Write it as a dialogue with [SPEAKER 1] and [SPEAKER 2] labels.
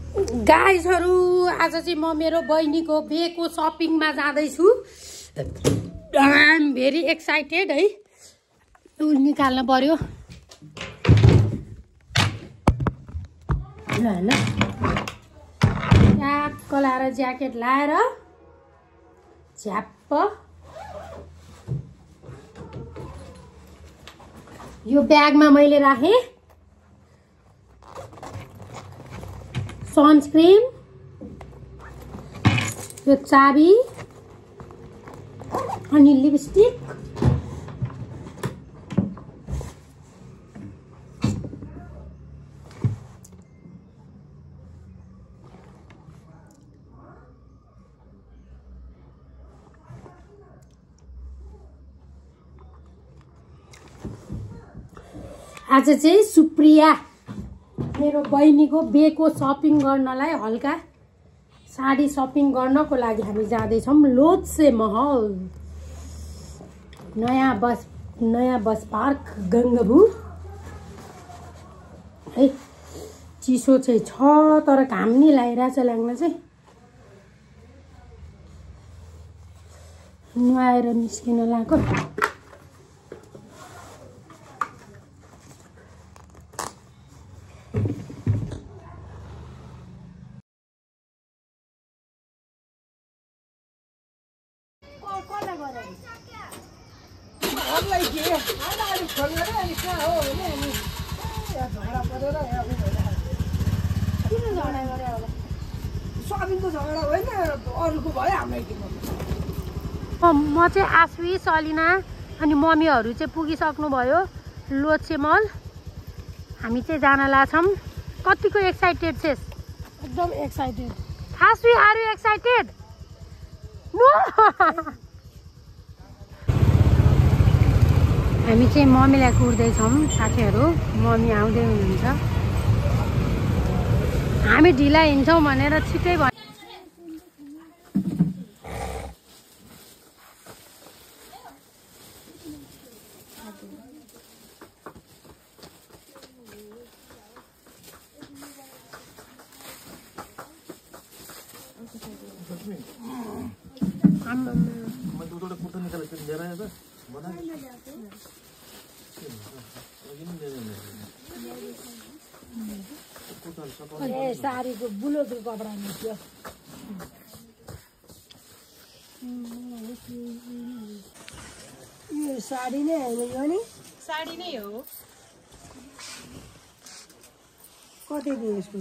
[SPEAKER 1] गाइजहरु आज चाहिँ म मेरो बहिनीको बिहेको शपिङमा जाँदैछु। आई एम भेरी एक्साइटेड है। उल निकाल्न पर्यो। ल ल ट्याक्क लाएर ज्याकेट लाएर झ्याप्प यो ब्यागमा मैले राखे सनस्क्रीन, यो चाबी अनि लिपस्टिक। आज चाहिँ सुप्रिया मेरो बहिनीको बिहेको शपिङ गर्नलाई हल्का साडी शपिङ गर्नको लागि हामी जाँदैछौँ लोत्से महल नयाँ बस पार्क गंगाबु है। चिसो चाहिँ छ तर घाम नि लागिरहेछ लाग्न चाहिँ। नुहाएर निस्किन लाग्यो। म चाहिँ आश्वी सलिना अनि मम्मीहरू चाहिँ पुगिसक्नु भयो लोत्से मल। हामी चाहिँ जान लाग्छौँ। कतिको एक्साइटेड छेस?
[SPEAKER 2] एकदम excited.
[SPEAKER 1] Aashvi are you excited? No. हामी चाहिँ मम्मीलाई कुर्दैछौँ साथीहरू। मम्मी आउँदै हुनुहुन्छ। हामी ढिला हिँड्छौँ भनेर छिटै भयो।
[SPEAKER 2] साडीको बुलोको कपडा निस्क्यो। यो साडी नै होइन यो नि?
[SPEAKER 3] साडी नै हो।
[SPEAKER 2] कति दियो यसको?